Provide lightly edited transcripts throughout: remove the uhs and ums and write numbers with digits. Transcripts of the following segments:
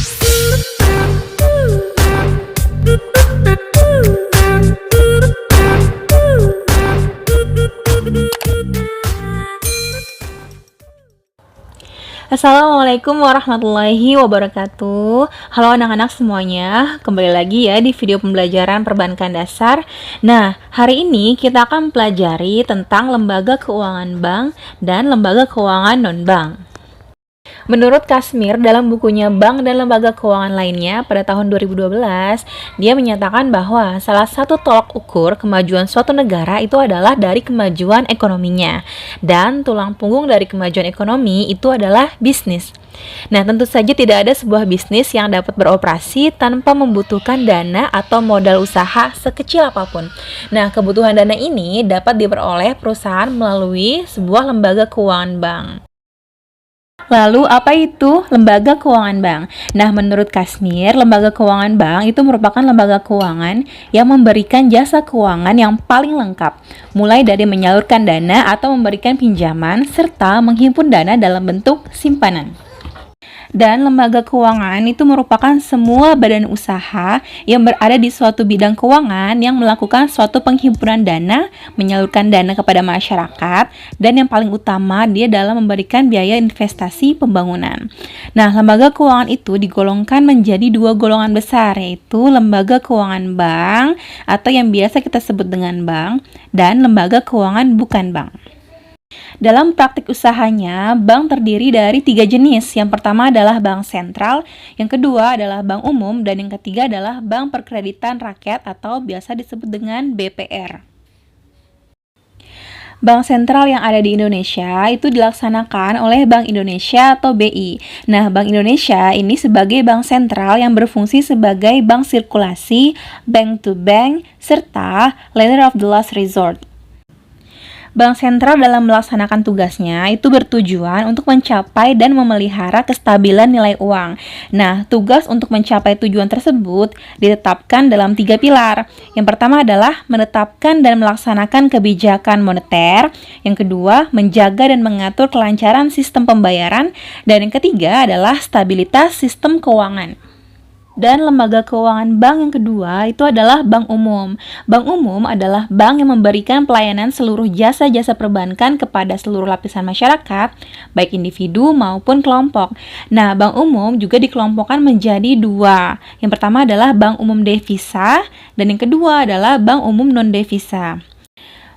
Assalamualaikum warahmatullahi wabarakatuh. Halo anak-anak semuanya, kembali lagi ya di video pembelajaran perbankan dasar. Nah, hari ini kita akan pelajari tentang lembaga keuangan bank dan lembaga keuangan non-bank. Menurut Kasmir, dalam bukunya Bank dan Lembaga Keuangan Lainnya pada tahun 2012, dia menyatakan bahwa salah satu tolak ukur kemajuan suatu negara itu adalah dari kemajuan ekonominya. Dan tulang punggung dari kemajuan ekonomi itu adalah bisnis. Nah, tentu saja tidak ada sebuah bisnis yang dapat beroperasi tanpa membutuhkan dana atau modal usaha sekecil apapun. Nah, kebutuhan dana ini dapat diperoleh perusahaan melalui sebuah lembaga keuangan bank. Lalu, apa itu lembaga keuangan bank? Nah, menurut Kasmir, lembaga keuangan bank itu merupakan lembaga keuangan yang memberikan jasa keuangan yang paling lengkap, mulai dari menyalurkan dana atau memberikan pinjaman, serta menghimpun dana dalam bentuk simpanan. Dan lembaga keuangan itu merupakan semua badan usaha yang berada di suatu bidang keuangan yang melakukan suatu penghimpunan dana, menyalurkan dana kepada masyarakat, dan yang paling utama dia dalam memberikan biaya investasi pembangunan. Nah, lembaga keuangan itu digolongkan menjadi dua golongan besar, yaitu lembaga keuangan bank atau yang biasa kita sebut dengan bank, dan lembaga keuangan bukan bank. Dalam praktik usahanya, bank terdiri dari 3 jenis. Yang pertama adalah bank sentral, yang kedua adalah bank umum, dan yang ketiga adalah bank perkreditan rakyat atau biasa disebut dengan BPR. Bank sentral yang ada di Indonesia itu dilaksanakan oleh Bank Indonesia atau BI. Nah, Bank Indonesia ini sebagai bank sentral yang berfungsi sebagai bank sirkulasi, bank to bank, serta lender of the last resort. Bank sentral dalam melaksanakan tugasnya itu bertujuan untuk mencapai dan memelihara kestabilan nilai uang. Nah, tugas untuk mencapai tujuan tersebut ditetapkan dalam 3 pilar. Yang pertama adalah menetapkan dan melaksanakan kebijakan moneter. Yang kedua, menjaga dan mengatur kelancaran sistem pembayaran. Dan yang ketiga adalah stabilitas sistem keuangan. Dan lembaga keuangan bank yang kedua itu adalah bank umum. Bank umum adalah bank yang memberikan pelayanan seluruh jasa-jasa perbankan kepada seluruh lapisan masyarakat, baik individu maupun kelompok. Nah, bank umum juga dikelompokkan menjadi 2. Yang pertama adalah bank umum devisa, dan yang kedua adalah bank umum non-devisa.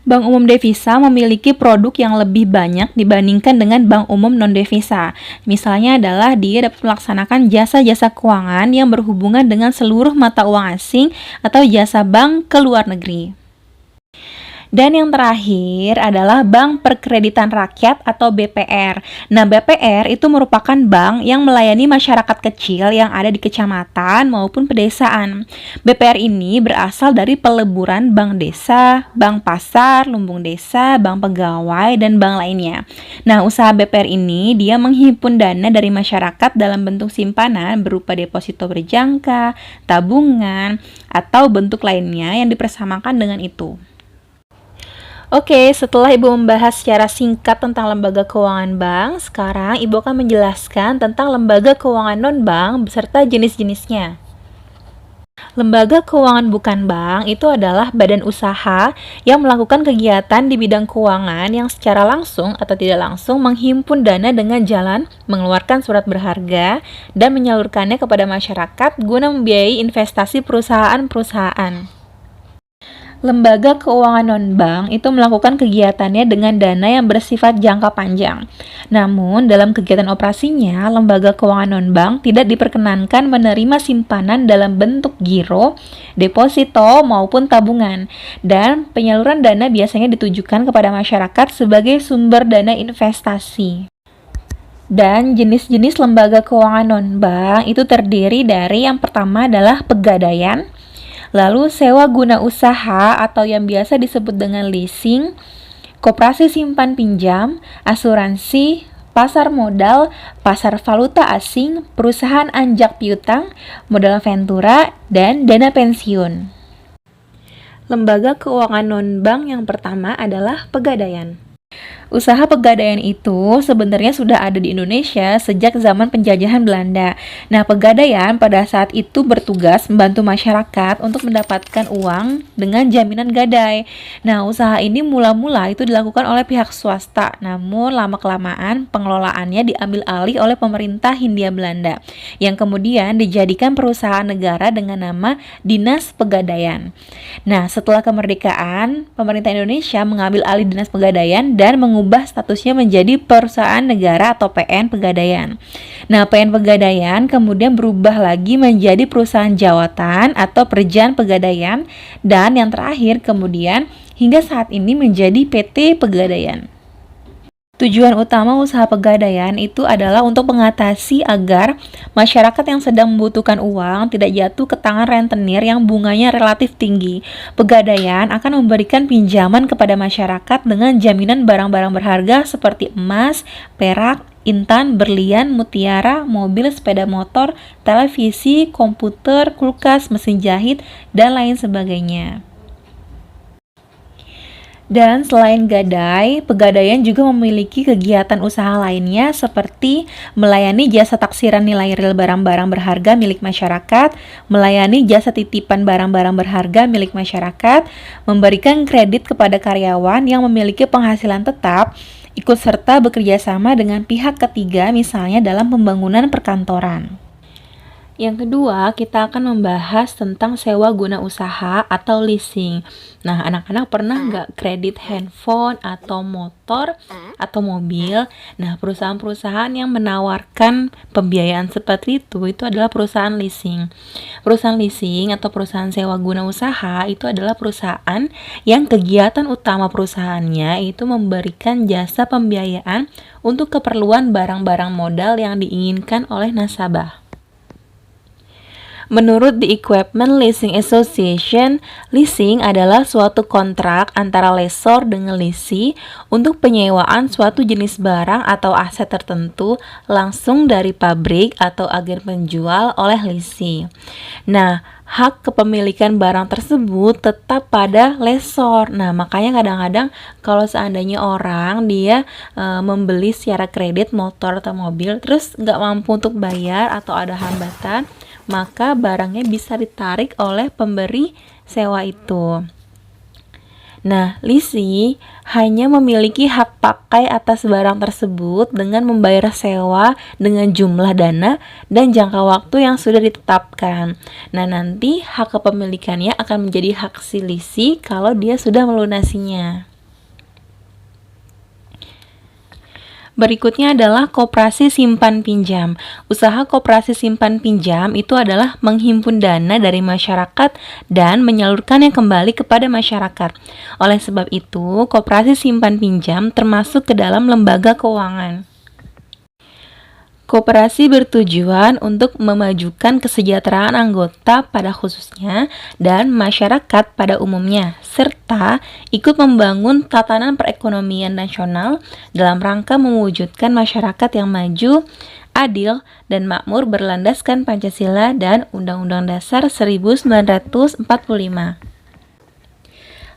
Bank umum devisa memiliki produk yang lebih banyak dibandingkan dengan bank umum non-devisa. Misalnya adalah dia dapat melaksanakan jasa-jasa keuangan yang berhubungan dengan seluruh mata uang asing atau jasa bank ke luar negeri. Dan yang terakhir adalah Bank Perkreditan Rakyat atau BPR. Nah, BPR itu merupakan bank yang melayani masyarakat kecil yang ada di kecamatan maupun pedesaan. BPR ini berasal dari peleburan bank desa, bank pasar, lumbung desa, bank pegawai, dan bank lainnya. Nah, usaha BPR ini dia menghimpun dana dari masyarakat dalam bentuk simpanan berupa deposito berjangka, tabungan, atau bentuk lainnya yang dipersamakan dengan itu. Oke, setelah Ibu membahas secara singkat tentang lembaga keuangan bank, sekarang Ibu akan menjelaskan tentang lembaga keuangan non-bank beserta jenis-jenisnya. Lembaga keuangan bukan bank itu adalah badan usaha yang melakukan kegiatan di bidang keuangan yang secara langsung atau tidak langsung menghimpun dana dengan jalan mengeluarkan surat berharga dan menyalurkannya kepada masyarakat guna membiayai investasi perusahaan-perusahaan. Lembaga keuangan non-bank itu melakukan kegiatannya dengan dana yang bersifat jangka panjang. Namun, dalam kegiatan operasinya, lembaga keuangan non-bank tidak diperkenankan menerima simpanan dalam bentuk giro, deposito, maupun tabungan. Dan penyaluran dana biasanya ditujukan kepada masyarakat sebagai sumber dana investasi. Dan jenis-jenis lembaga keuangan non-bank itu terdiri dari yang pertama adalah pegadaian, lalu sewa guna usaha atau yang biasa disebut dengan leasing, koperasi simpan pinjam, asuransi, pasar modal, pasar valuta asing, perusahaan anjak piutang, modal ventura, dan dana pensiun. Lembaga keuangan non-bank yang pertama adalah pegadaian. Usaha pegadaian itu sebenarnya sudah ada di Indonesia sejak zaman penjajahan Belanda. Nah, pegadaian pada saat itu bertugas membantu masyarakat untuk mendapatkan uang dengan jaminan gadai. Nah, usaha ini mula-mula itu dilakukan oleh pihak swasta, namun lama-kelamaan pengelolaannya diambil alih oleh pemerintah Hindia Belanda, yang kemudian dijadikan perusahaan negara dengan nama Dinas Pegadaian. Nah, setelah kemerdekaan, pemerintah Indonesia mengambil alih Dinas Pegadaian dan mengubah statusnya menjadi Perusahaan Negara atau PN Pegadaian. Nah, PN Pegadaian kemudian berubah lagi menjadi Perusahaan Jawatan atau Perjan Pegadaian, dan yang terakhir kemudian hingga saat ini menjadi PT Pegadaian. Tujuan utama usaha pegadaian itu adalah untuk mengatasi agar masyarakat yang sedang membutuhkan uang tidak jatuh ke tangan rentenir yang bunganya relatif tinggi. Pegadaian akan memberikan pinjaman kepada masyarakat dengan jaminan barang-barang berharga seperti emas, perak, intan, berlian, mutiara, mobil, sepeda motor, televisi, komputer, kulkas, mesin jahit, dan lain sebagainya. Dan selain gadai, pegadaian juga memiliki kegiatan usaha lainnya seperti melayani jasa taksiran nilai real barang-barang berharga milik masyarakat, melayani jasa titipan barang-barang berharga milik masyarakat, memberikan kredit kepada karyawan yang memiliki penghasilan tetap, ikut serta bekerja sama dengan pihak ketiga misalnya dalam pembangunan perkantoran. Yang kedua, kita akan membahas tentang sewa guna usaha atau leasing. Nah, anak-anak pernah nggak kredit handphone atau motor atau mobil? Nah, perusahaan-perusahaan yang menawarkan pembiayaan seperti itu adalah perusahaan leasing. Perusahaan leasing atau perusahaan sewa guna usaha itu adalah perusahaan yang kegiatan utama perusahaannya itu memberikan jasa pembiayaan untuk keperluan barang-barang modal yang diinginkan oleh nasabah. Menurut The Equipment Leasing Association, leasing adalah suatu kontrak antara lessor dengan lessee untuk penyewaan suatu jenis barang atau aset tertentu langsung dari pabrik atau agen penjual oleh lessee. Nah, hak kepemilikan barang tersebut tetap pada lessor. Nah, makanya kadang-kadang kalau seandainya orang dia membeli secara kredit motor atau mobil, terus nggak mampu untuk bayar atau ada hambatan, maka barangnya bisa ditarik oleh pemberi sewa itu. Nah, lessee hanya memiliki hak pakai atas barang tersebut dengan membayar sewa dengan jumlah dana dan jangka waktu yang sudah ditetapkan. Nah, nanti hak kepemilikannya akan menjadi hak si lessee kalau dia sudah melunasinya. Berikutnya adalah koperasi simpan pinjam. Usaha koperasi simpan pinjam itu adalah menghimpun dana dari masyarakat dan menyalurkannya kembali kepada masyarakat. Oleh sebab itu, koperasi simpan pinjam termasuk ke dalam lembaga keuangan. Koperasi bertujuan untuk memajukan kesejahteraan anggota pada khususnya dan masyarakat pada umumnya, serta ikut membangun tatanan perekonomian nasional dalam rangka mewujudkan masyarakat yang maju, adil, dan makmur berlandaskan Pancasila dan Undang-Undang Dasar 1945.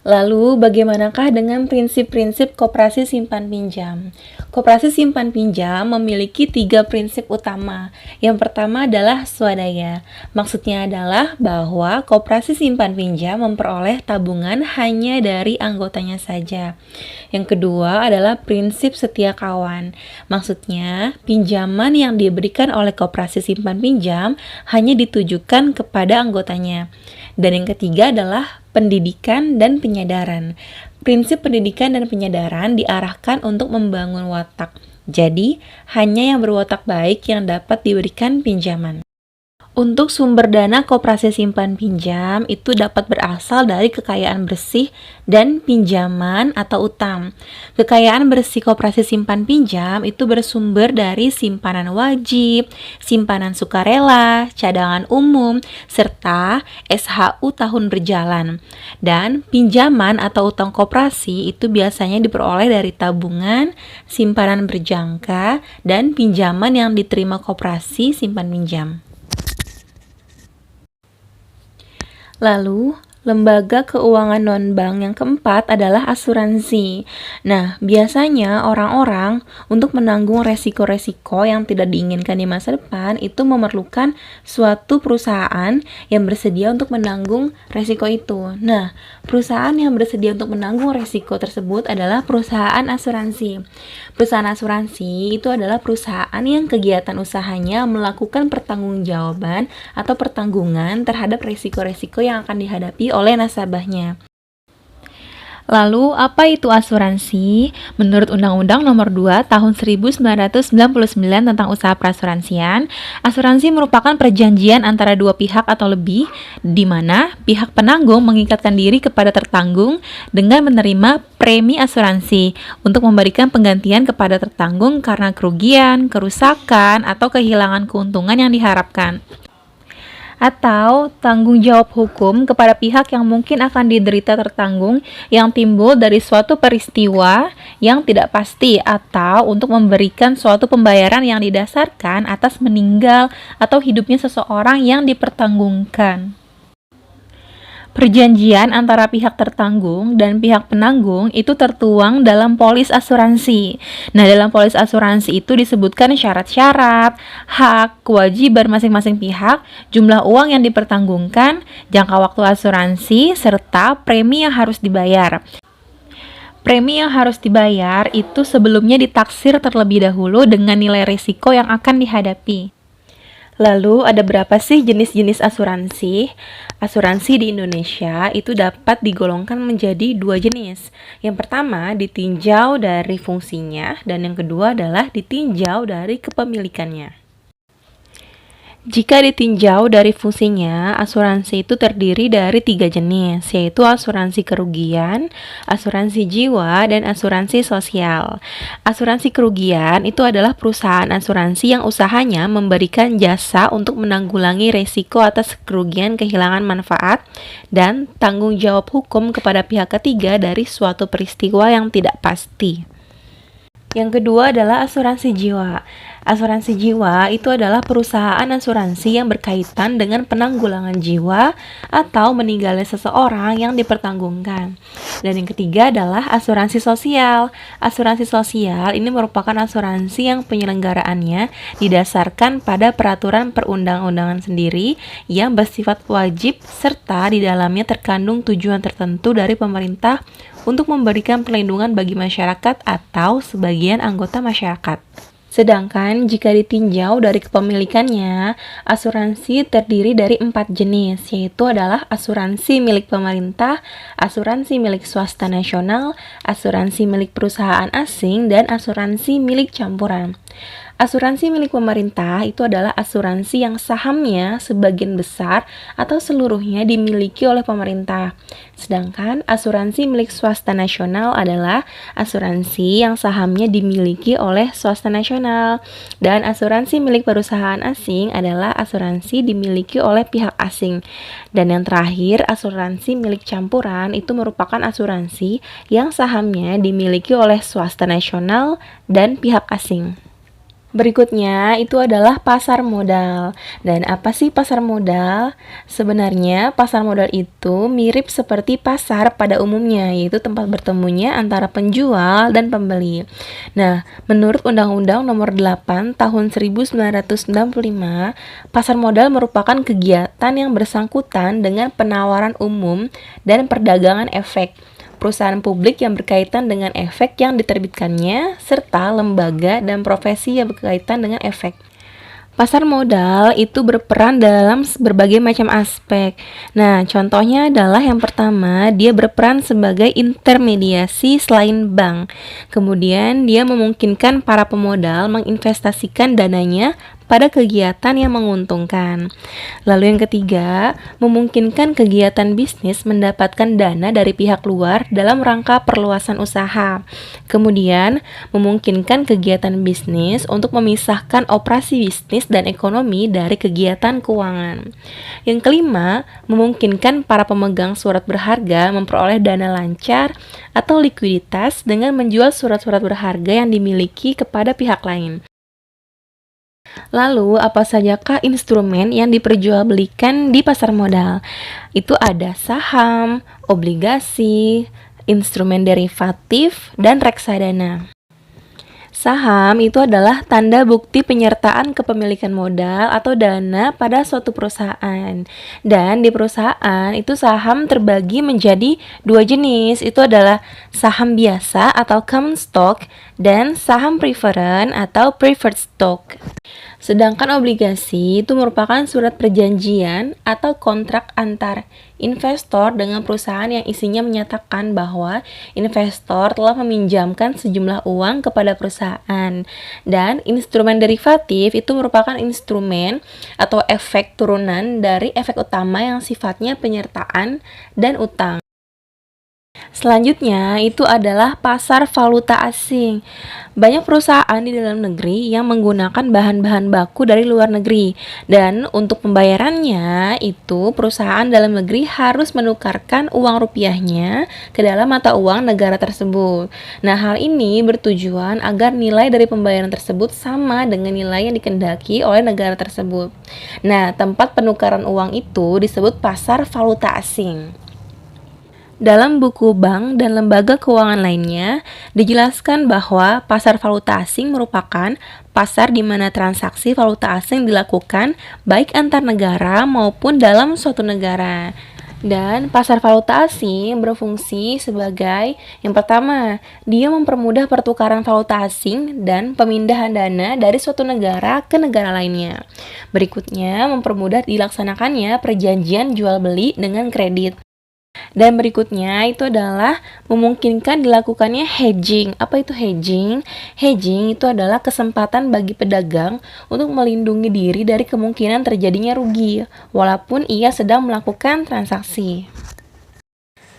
Lalu, bagaimanakah dengan prinsip-prinsip koperasi simpan pinjam? Koperasi simpan pinjam memiliki 3 prinsip utama. Yang pertama adalah swadaya. Maksudnya adalah bahwa koperasi simpan pinjam memperoleh tabungan hanya dari anggotanya saja. Yang kedua adalah prinsip setia kawan. Maksudnya, pinjaman yang diberikan oleh koperasi simpan pinjam hanya ditujukan kepada anggotanya. Dan yang ketiga adalah pendidikan dan penyadaran. Prinsip pendidikan dan penyadaran diarahkan untuk membangun watak. Jadi, hanya yang berwatak baik yang dapat diberikan pinjaman. Untuk sumber dana koperasi simpan pinjam itu dapat berasal dari kekayaan bersih dan pinjaman atau utang. Kekayaan bersih koperasi simpan pinjam itu bersumber dari simpanan wajib, simpanan sukarela, cadangan umum, serta SHU tahun berjalan. Dan pinjaman atau utang koperasi itu biasanya diperoleh dari tabungan, simpanan berjangka, dan pinjaman yang diterima koperasi simpan pinjam. Lalu, Lembaga keuangan non-bank yang keempat adalah asuransi. Nah, biasanya orang-orang untuk menanggung resiko-resiko yang tidak diinginkan di masa depan itu memerlukan suatu perusahaan yang bersedia untuk menanggung resiko itu. Nah, perusahaan yang bersedia untuk menanggung resiko tersebut adalah perusahaan asuransi. Perusahaan asuransi itu adalah perusahaan yang kegiatan usahanya melakukan pertanggungjawaban atau pertanggungan terhadap resiko-resiko yang akan dihadapi oleh nasabahnya. Lalu, apa itu asuransi? Menurut Undang-Undang Nomor 2 Tahun 1999 tentang usaha perasuransian, asuransi merupakan perjanjian antara dua pihak atau lebih, di mana pihak penanggung mengikatkan diri kepada tertanggung dengan menerima premi asuransi untuk memberikan penggantian kepada tertanggung karena kerugian, kerusakan, atau kehilangan keuntungan yang diharapkan, atau tanggung jawab hukum kepada pihak yang mungkin akan diderita tertanggung yang timbul dari suatu peristiwa yang tidak pasti, atau untuk memberikan suatu pembayaran yang didasarkan atas meninggal atau hidupnya seseorang yang dipertanggungkan. Perjanjian antara pihak tertanggung dan pihak penanggung itu tertuang dalam polis asuransi. Nah, dalam polis asuransi itu disebutkan syarat-syarat, hak, kewajiban masing-masing pihak, jumlah uang yang dipertanggungkan, jangka waktu asuransi, serta premi yang harus dibayar. Premi yang harus dibayar itu sebelumnya ditaksir terlebih dahulu dengan nilai risiko yang akan dihadapi. Lalu, ada berapa sih jenis-jenis asuransi? Asuransi di Indonesia itu dapat digolongkan menjadi dua jenis. Yang pertama, ditinjau dari fungsinya, dan yang kedua adalah ditinjau dari kepemilikannya. Jika ditinjau dari fungsinya, asuransi itu terdiri dari 3 jenis, yaitu asuransi kerugian, asuransi jiwa, dan asuransi sosial. Asuransi kerugian itu adalah perusahaan asuransi yang usahanya memberikan jasa untuk menanggulangi resiko atas kerugian kehilangan manfaat dan tanggung jawab hukum kepada pihak ketiga dari suatu peristiwa yang tidak pasti. Yang kedua adalah asuransi jiwa. Asuransi jiwa itu adalah perusahaan asuransi yang berkaitan dengan penanggulangan jiwa atau meninggalnya seseorang yang dipertanggungkan. Dan yang ketiga adalah asuransi sosial. Asuransi sosial ini merupakan asuransi yang penyelenggaraannya didasarkan pada peraturan perundang-undangan sendiri yang bersifat wajib serta di dalamnya terkandung tujuan tertentu dari pemerintah untuk memberikan perlindungan bagi masyarakat atau sebagian anggota masyarakat. Sedangkan jika ditinjau dari kepemilikannya, asuransi terdiri dari 4 jenis, yaitu adalah asuransi milik pemerintah, asuransi milik swasta nasional, asuransi milik perusahaan asing, dan asuransi milik campuran. Asuransi milik pemerintah itu adalah asuransi yang sahamnya sebagian besar atau seluruhnya dimiliki oleh pemerintah. Sedangkan asuransi milik swasta nasional adalah asuransi yang sahamnya dimiliki oleh swasta nasional. Dan asuransi milik perusahaan asing adalah asuransi dimiliki oleh pihak asing. Dan yang terakhir, asuransi milik campuran itu merupakan asuransi yang sahamnya dimiliki oleh swasta nasional dan pihak asing. Berikutnya itu adalah pasar modal. Dan apa sih pasar modal? Sebenarnya pasar modal itu mirip seperti pasar pada umumnya, yaitu tempat bertemunya antara penjual dan pembeli. Nah, menurut Undang-Undang Nomor 8 Tahun 1995, pasar modal merupakan kegiatan yang bersangkutan dengan penawaran umum dan perdagangan efek perusahaan publik yang berkaitan dengan efek yang diterbitkannya, serta lembaga dan profesi yang berkaitan dengan efek. Pasar modal itu berperan dalam berbagai macam aspek. Nah, contohnya adalah yang pertama, dia berperan sebagai intermediasi selain bank. Kemudian, dia memungkinkan para pemodal menginvestasikan dananya pada kegiatan yang menguntungkan. Lalu yang ketiga, memungkinkan kegiatan bisnis mendapatkan dana dari pihak luar dalam rangka perluasan usaha. Kemudian, memungkinkan kegiatan bisnis untuk memisahkan operasi bisnis dan ekonomi dari kegiatan keuangan. Yang kelima, memungkinkan para pemegang surat berharga memperoleh dana lancar atau likuiditas dengan menjual surat-surat berharga yang dimiliki kepada pihak lain. Lalu, apa sajakah instrumen yang diperjualbelikan di pasar modal? Itu ada saham, obligasi, instrumen derivatif, dan reksadana. Saham itu adalah tanda bukti penyertaan kepemilikan modal atau dana pada suatu perusahaan. Dan di perusahaan itu saham terbagi menjadi dua jenis. Itu adalah saham biasa atau common stock dan saham preferred atau preferred stock. Sedangkan obligasi itu merupakan surat perjanjian atau kontrak antar investor dengan perusahaan yang isinya menyatakan bahwa investor telah meminjamkan sejumlah uang kepada perusahaan. Dan instrumen derivatif itu merupakan instrumen atau efek turunan dari efek utama yang sifatnya penyertaan dan utang. Selanjutnya itu adalah pasar valuta asing. Banyak perusahaan di dalam negeri yang menggunakan bahan-bahan baku dari luar negeri, dan untuk pembayarannya itu perusahaan dalam negeri harus menukarkan uang rupiahnya ke dalam mata uang negara tersebut. Nah, hal ini bertujuan agar nilai dari pembayaran tersebut sama dengan nilai yang dikehendaki oleh negara tersebut. Nah, tempat penukaran uang itu disebut pasar valuta asing. Dalam buku bank dan lembaga keuangan lainnya, dijelaskan bahwa pasar valuta asing merupakan pasar di mana transaksi valuta asing dilakukan baik antar negara maupun dalam suatu negara. Dan pasar valuta asing berfungsi sebagai yang pertama, dia mempermudah pertukaran valuta asing dan pemindahan dana dari suatu negara ke negara lainnya. Berikutnya, mempermudah dilaksanakannya perjanjian jual beli dengan kredit. Dan berikutnya itu adalah memungkinkan dilakukannya hedging. Apa itu hedging? Hedging itu adalah kesempatan bagi pedagang untuk melindungi diri dari kemungkinan terjadinya rugi, walaupun ia sedang melakukan transaksi.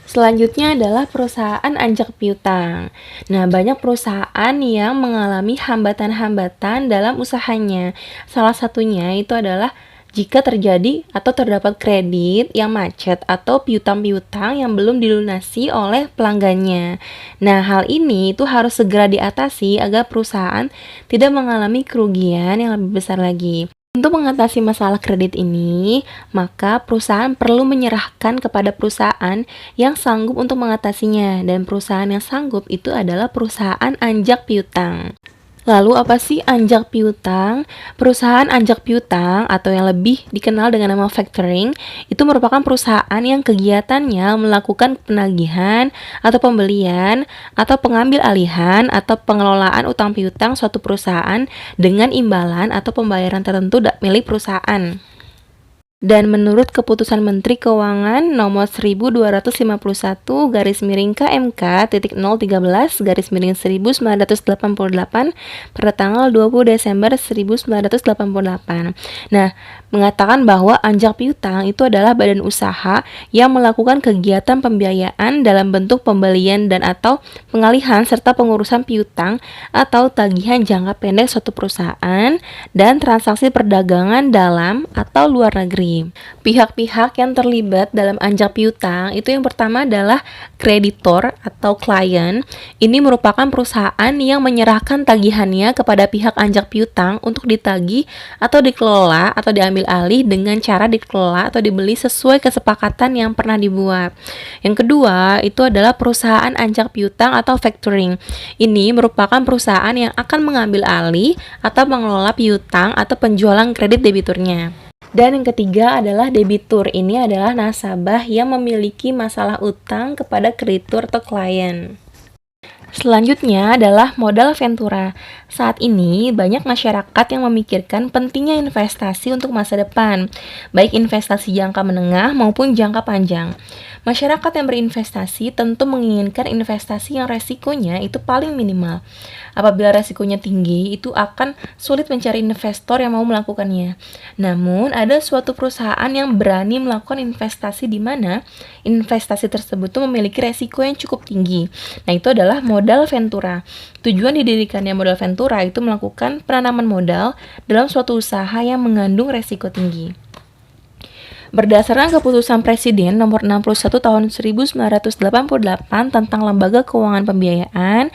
Selanjutnya adalah perusahaan anjak piutang. Nah, banyak perusahaan yang mengalami hambatan-hambatan dalam usahanya. Salah satunya itu adalah jika terjadi atau terdapat kredit yang macet atau piutang-piutang yang belum dilunasi oleh pelanggannya. Nah, hal ini itu harus segera diatasi agar perusahaan tidak mengalami kerugian yang lebih besar lagi. Untuk mengatasi masalah kredit ini, maka perusahaan perlu menyerahkan kepada perusahaan yang sanggup untuk mengatasinya, dan perusahaan yang sanggup itu adalah perusahaan anjak piutang. Lalu apa sih anjak piutang? Perusahaan anjak piutang atau yang lebih dikenal dengan nama factoring itu merupakan perusahaan yang kegiatannya melakukan penagihan atau pembelian atau pengambil alihan atau pengelolaan utang piutang suatu perusahaan dengan imbalan atau pembayaran tertentu milik perusahaan. Dan menurut Keputusan Menteri Keuangan nomor 1251 /KM/013/1988 pada tanggal 20 Desember 1988. Nah, mengatakan bahwa anjak piutang itu adalah badan usaha yang melakukan kegiatan pembiayaan dalam bentuk pembelian dan atau pengalihan serta pengurusan piutang atau tagihan jangka pendek suatu perusahaan dan transaksi perdagangan dalam atau luar negeri. Pihak-pihak yang terlibat dalam anjak piutang itu yang pertama adalah kreditor atau klien. Ini merupakan perusahaan yang menyerahkan tagihannya kepada pihak anjak piutang untuk ditagih atau dikelola atau diambil alih dengan cara dikelola atau dibeli sesuai kesepakatan yang pernah dibuat. Yang kedua itu adalah perusahaan anjak piutang atau factoring. Ini merupakan perusahaan yang akan mengambil alih atau mengelola piutang atau penjualan kredit debiturnya. Dan yang ketiga adalah debitur. Ini adalah nasabah yang memiliki masalah utang kepada kreditur atau klien. Selanjutnya adalah modal ventura. Saat ini banyak masyarakat yang memikirkan pentingnya investasi untuk masa depan, baik investasi jangka menengah maupun jangka panjang. Masyarakat yang berinvestasi tentu menginginkan investasi yang resikonya itu paling minimal. Apabila resikonya tinggi, itu akan sulit mencari investor yang mau melakukannya. Namun, ada suatu perusahaan yang berani melakukan investasi di mana investasi tersebut memiliki resiko yang cukup tinggi. Nah, itu adalah modal ventura. Tujuan didirikannya modal ventura itu melakukan penanaman modal dalam suatu usaha yang mengandung resiko tinggi. Berdasarkan Keputusan Presiden nomor 61 tahun 1988 tentang Lembaga Keuangan Pembiayaan,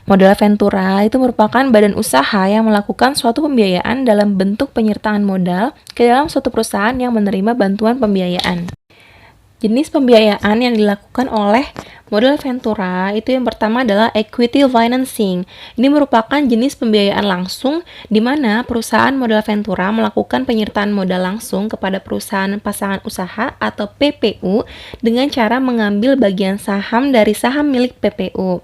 Modal ventura itu merupakan badan usaha yang melakukan suatu pembiayaan dalam bentuk penyertaan modal ke dalam suatu perusahaan yang menerima bantuan pembiayaan. Jenis pembiayaan yang dilakukan oleh modal ventura itu yang pertama adalah equity financing. Ini merupakan jenis pembiayaan langsung di mana perusahaan modal ventura melakukan penyertaan modal langsung kepada perusahaan pasangan usaha atau PPU dengan cara mengambil bagian saham dari saham milik PPU.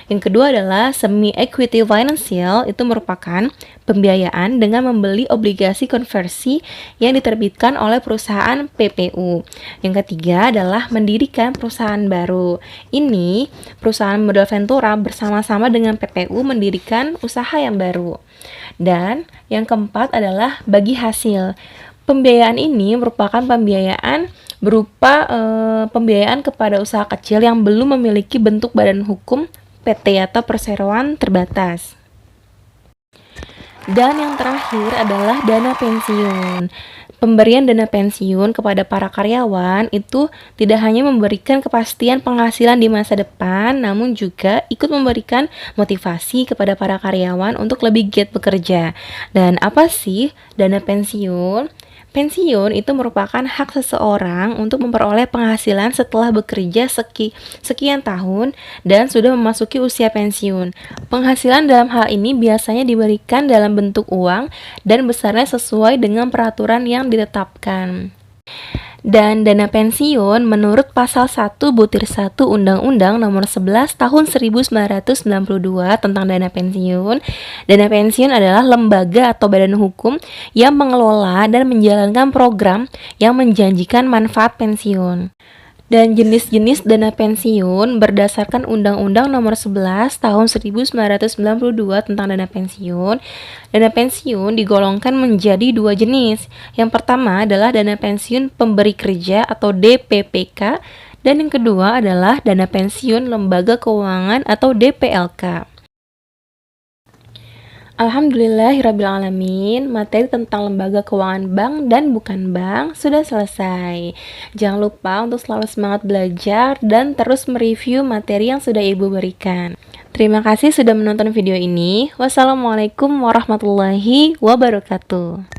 Yang kedua adalah semi equity financial, itu merupakan pembiayaan dengan membeli obligasi konversi yang diterbitkan oleh perusahaan PPU. Yang ketiga adalah mendirikan perusahaan baru. Ini perusahaan modal ventura bersama-sama dengan PPU mendirikan usaha yang baru. Dan yang keempat adalah bagi hasil. Pembiayaan ini merupakan pembiayaan berupa pembiayaan kepada usaha kecil yang belum memiliki bentuk badan hukum PT atau perseroan terbatas. Dan yang terakhir adalah dana pensiun. Pemberian dana pensiun kepada para karyawan itu tidak hanya memberikan kepastian penghasilan di masa depan, namun juga ikut memberikan motivasi kepada para karyawan untuk lebih giat bekerja. Dan apa sih dana pensiun? Pensiun itu merupakan hak seseorang untuk memperoleh penghasilan setelah bekerja sekian tahun dan sudah memasuki usia pensiun. Penghasilan dalam hal ini biasanya diberikan dalam bentuk uang dan besarnya sesuai dengan peraturan yang ditetapkan. Dan dana pensiun menurut pasal 1 butir 1 Undang-Undang Nomor 11 Tahun 1992 tentang dana pensiun adalah lembaga atau badan hukum yang mengelola dan menjalankan program yang menjanjikan manfaat pensiun. Dan jenis-jenis dana pensiun berdasarkan Undang-Undang Nomor 11 Tahun 1992 tentang dana pensiun digolongkan menjadi dua jenis. Yang pertama adalah dana pensiun pemberi kerja atau DPPK, dan yang kedua adalah dana pensiun lembaga keuangan atau DPLK. Alhamdulillahirrabbilalamin, materi tentang lembaga keuangan bank dan bukan bank sudah selesai. Jangan lupa untuk selalu semangat belajar dan terus mereview materi yang sudah Ibu berikan. Terima kasih sudah menonton video ini. Wassalamualaikum warahmatullahi wabarakatuh.